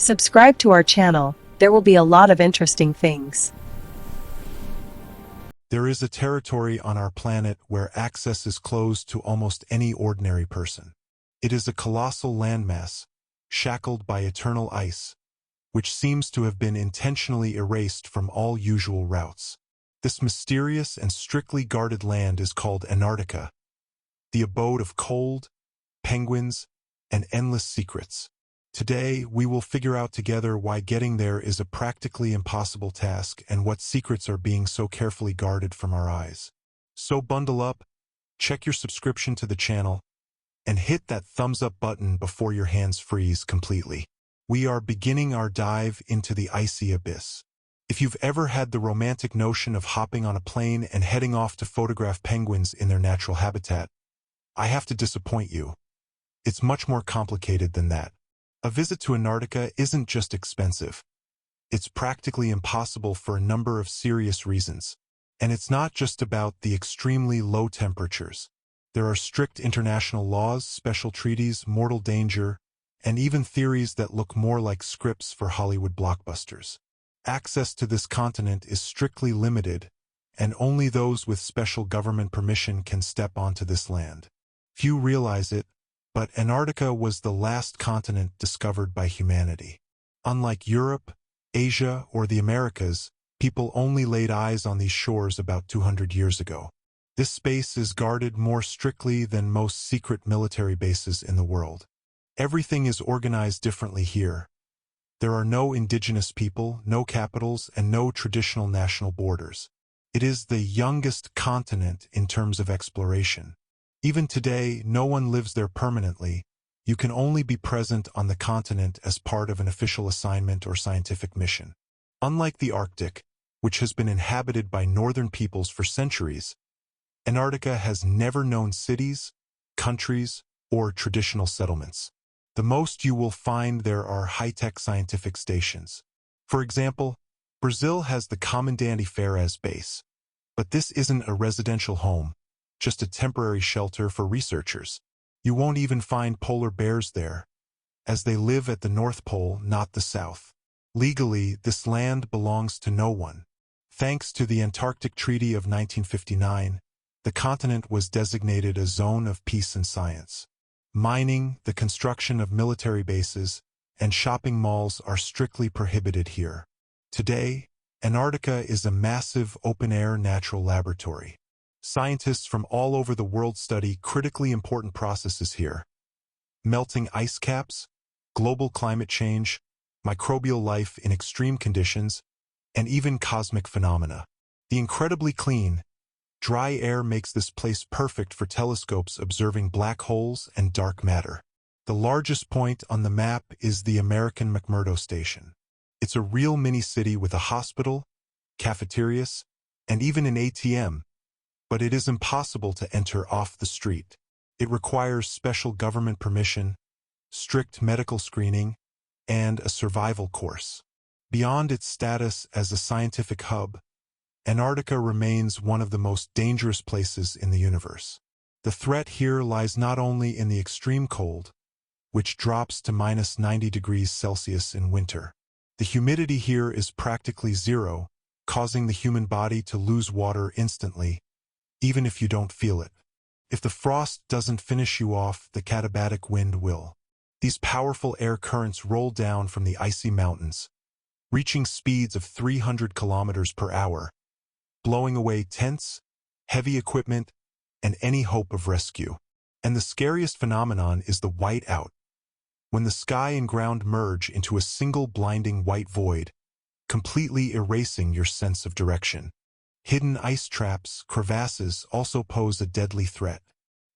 Subscribe to our channel, there will be a lot of interesting things. There is a territory on our planet where access is closed to almost any ordinary person. It is a colossal landmass, shackled by eternal ice, which seems to have been intentionally erased from all usual routes. This mysterious and strictly guarded land is called Antarctica, the abode of cold, penguins, and endless secrets. Today, we will figure out together why getting there is a practically impossible task and what secrets are being so carefully guarded from our eyes. So bundle up, check your subscription to the channel, and hit that thumbs up button before your hands freeze completely. We are beginning our dive into the icy abyss. If you've ever had the romantic notion of hopping on a plane and heading off to photograph penguins in their natural habitat, I have to disappoint you. It's much more complicated than that. A visit to Antarctica isn't just expensive. It's practically impossible for a number of serious reasons. And it's not just about the extremely low temperatures. There are strict international laws, special treaties, mortal danger, and even theories that look more like scripts for Hollywood blockbusters. Access to this continent is strictly limited, and only those with special government permission can step onto this land. Few realize it, but Antarctica was the last continent discovered by humanity. Unlike Europe, Asia, or the Americas, people only laid eyes on these shores about 200 years ago. This space is guarded more strictly than most secret military bases in the world. Everything is organized differently here. There are no indigenous people, no capitals, and no traditional national borders. It is the youngest continent in terms of exploration. Even today, no one lives there permanently. You can only be present on the continent as part of an official assignment or scientific mission. Unlike the Arctic, which has been inhabited by northern peoples for centuries, Antarctica has never known cities, countries, or traditional settlements. The most you will find there are high-tech scientific stations. For example, Brazil has the Comandante Ferraz base, but this isn't a residential home, just a temporary shelter for researchers. You won't even find polar bears there, as they live at the North Pole, not the South. Legally, this land belongs to no one. Thanks to the Antarctic Treaty of 1959, the continent was designated a zone of peace and science. Mining, the construction of military bases, and shopping malls are strictly prohibited here. Today, Antarctica is a massive open-air natural laboratory. Scientists from all over the world study critically important processes here. Melting ice caps, global climate change, microbial life in extreme conditions, and even cosmic phenomena. The incredibly clean, dry air makes this place perfect for telescopes observing black holes and dark matter. The largest point on the map is the American McMurdo Station. It's a real mini-city with a hospital, cafeterias, and even an ATM, but it is impossible to enter off the street. It requires special government permission, strict medical screening, and a survival course. Beyond its status as a scientific hub, Antarctica remains one of the most dangerous places in the universe. The threat here lies not only in the extreme cold, which drops to minus 90 degrees Celsius in winter. The humidity here is practically zero, causing the human body to lose water instantly, even if you don't feel it. If the frost doesn't finish you off, the katabatic wind will. These powerful air currents roll down from the icy mountains, reaching speeds of 300 kilometers per hour, blowing away tents, heavy equipment, and any hope of rescue. And the scariest phenomenon is the whiteout, when the sky and ground merge into a single blinding white void, completely erasing your sense of direction. Hidden ice traps, crevasses, also pose a deadly threat.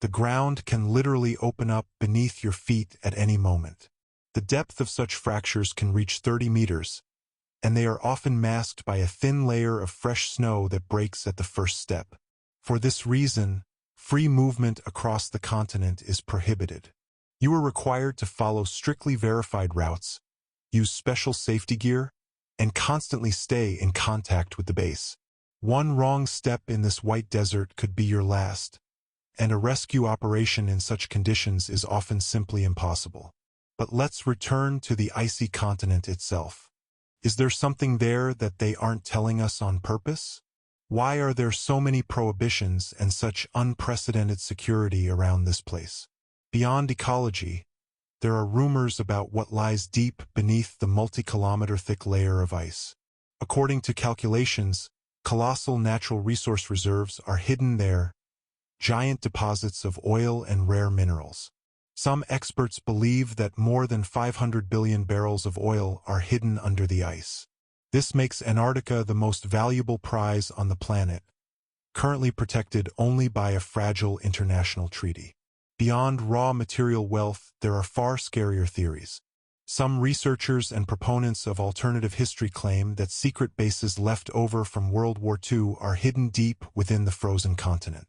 The ground can literally open up beneath your feet at any moment. The depth of such fractures can reach 30 meters, and they are often masked by a thin layer of fresh snow that breaks at the first step. For this reason, free movement across the continent is prohibited. You are required to follow strictly verified routes, use special safety gear, and constantly stay in contact with the base. One wrong step in this white desert could be your last, and a rescue operation in such conditions is often simply impossible. But let's return to the icy continent itself. Is there something there that they aren't telling us on purpose? Why are there so many prohibitions and such unprecedented security around this place? Beyond ecology, there are rumors about what lies deep beneath the multi-kilometer-thick layer of ice. According to calculations, colossal natural resource reserves are hidden there, giant deposits of oil and rare minerals. Some experts believe that more than 500 billion barrels of oil are hidden under the ice. This makes Antarctica the most valuable prize on the planet, currently protected only by a fragile international treaty. Beyond raw material wealth, there are far scarier theories. Some researchers and proponents of alternative history claim that secret bases left over from World War II are hidden deep within the frozen continent.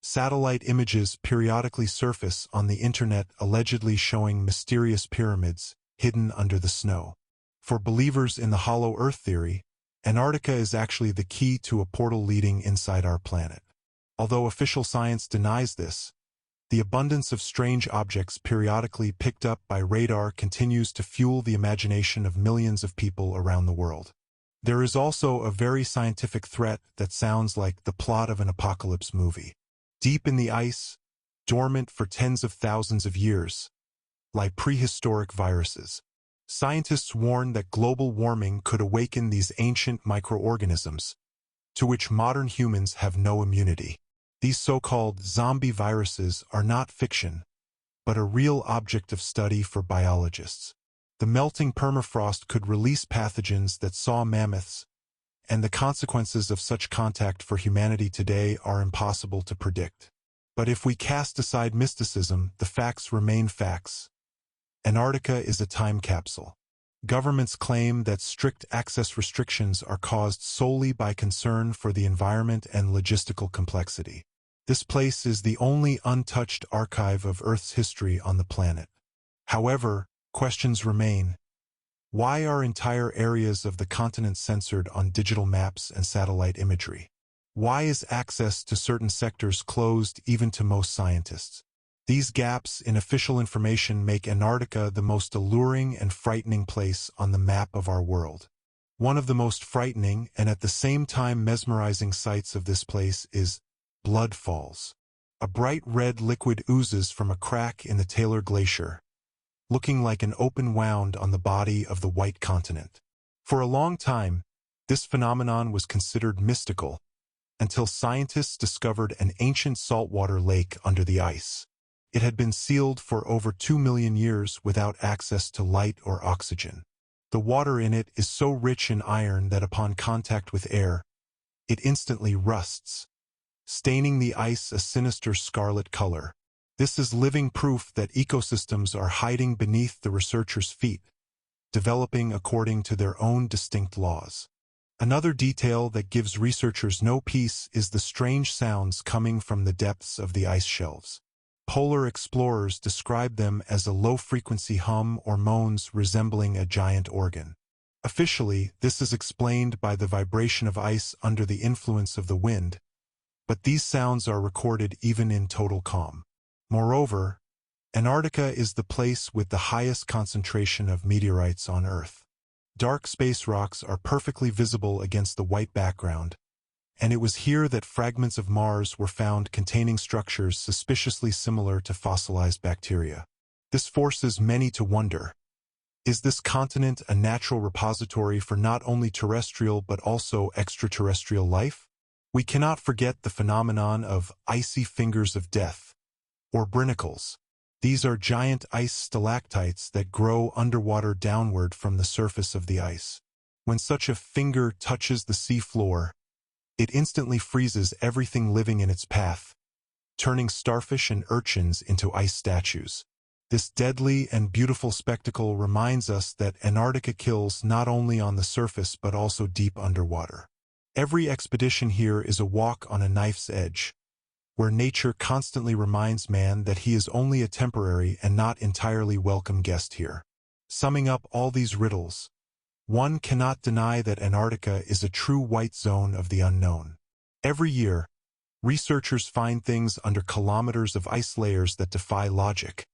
Satellite images periodically surface on the internet allegedly showing mysterious pyramids hidden under the snow. For believers in the hollow Earth theory, Antarctica is actually the key to a portal leading inside our planet. Although official science denies this, the abundance of strange objects periodically picked up by radar continues to fuel the imagination of millions of people around the world. There is also a very scientific threat that sounds like the plot of an apocalypse movie. Deep in the ice, dormant for tens of thousands of years, lie prehistoric viruses. Scientists warn that global warming could awaken these ancient microorganisms, to which modern humans have no immunity. These so-called zombie viruses are not fiction, but a real object of study for biologists. The melting permafrost could release pathogens that saw mammoths, and the consequences of such contact for humanity today are impossible to predict. But if we cast aside mysticism, the facts remain facts. Antarctica is a time capsule. Governments claim that strict access restrictions are caused solely by concern for the environment and logistical complexity. This place is the only untouched archive of Earth's history on the planet. However, questions remain. Why are entire areas of the continent censored on digital maps and satellite imagery? Why is access to certain sectors closed even to most scientists? These gaps in official information make Antarctica the most alluring and frightening place on the map of our world. One of the most frightening and at the same time mesmerizing sights of this place is Blood Falls. A bright red liquid oozes from a crack in the Taylor Glacier, looking like an open wound on the body of the White Continent. For a long time, this phenomenon was considered mystical, until scientists discovered an ancient saltwater lake under the ice. It had been sealed for over 2 million years without access to light or oxygen. The water in it is so rich in iron that upon contact with air, it instantly rusts, staining the ice a sinister scarlet color. This is living proof that ecosystems are hiding beneath the researchers' feet, developing according to their own distinct laws. Another detail that gives researchers no peace is the strange sounds coming from the depths of the ice shelves. Polar explorers describe them as a low-frequency hum or moans resembling a giant organ. Officially, this is explained by the vibration of ice under the influence of the wind, but these sounds are recorded even in total calm. Moreover, Antarctica is the place with the highest concentration of meteorites on Earth. Dark space rocks are perfectly visible against the white background, and it was here that fragments of Mars were found containing structures suspiciously similar to fossilized bacteria. This forces many to wonder, is this continent a natural repository for not only terrestrial but also extraterrestrial life? We cannot forget the phenomenon of icy fingers of death, or brinicles. These are giant ice stalactites that grow underwater downward from the surface of the ice. When such a finger touches the sea floor, it instantly freezes everything living in its path, turning starfish and urchins into ice statues. This deadly and beautiful spectacle reminds us that Antarctica kills not only on the surface but also deep underwater. Every expedition here is a walk on a knife's edge, where nature constantly reminds man that he is only a temporary and not entirely welcome guest here. Summing up all these riddles, one cannot deny that Antarctica is a true white zone of the unknown. Every year, researchers find things under kilometers of ice layers that defy logic.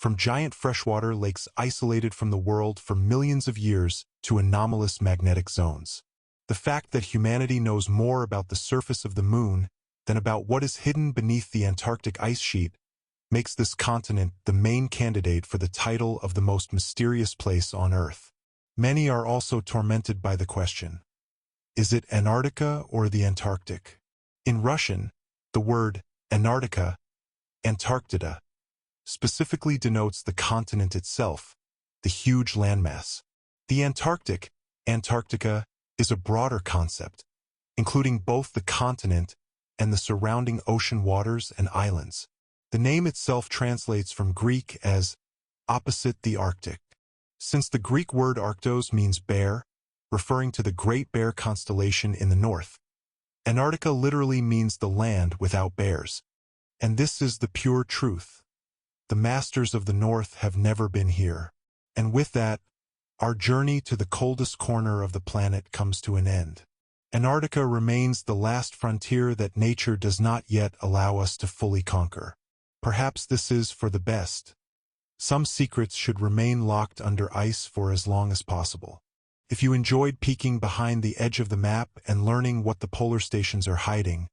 from giant freshwater lakes isolated from the world for millions of years to anomalous magnetic zones. The fact that humanity knows more about the surface of the moon than about what is hidden beneath the Antarctic ice sheet makes this continent the main candidate for the title of the most mysterious place on Earth. Many are also tormented by the question, is it Antarctica or the Antarctic? In Russian, the word Antarctica, Antarctica, specifically denotes the continent itself, the huge landmass. The Antarctic, Antarctica, is a broader concept, including both the continent and the surrounding ocean waters and islands. The name itself translates from Greek as opposite the Arctic. Since the Greek word Arctos means bear, referring to the Great Bear constellation in the north, Antarctica literally means the land without bears. And this is the pure truth. The masters of the north have never been here. And with that, our journey to the coldest corner of the planet comes to an end. Antarctica remains the last frontier that nature does not yet allow us to fully conquer. Perhaps this is for the best. Some secrets should remain locked under ice for as long as possible. If you enjoyed peeking behind the edge of the map and learning what the polar stations are hiding,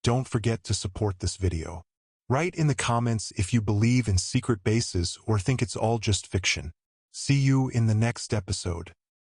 don't forget to support this video. Write in the comments if you believe in secret bases or think it's all just fiction. See you in the next episode.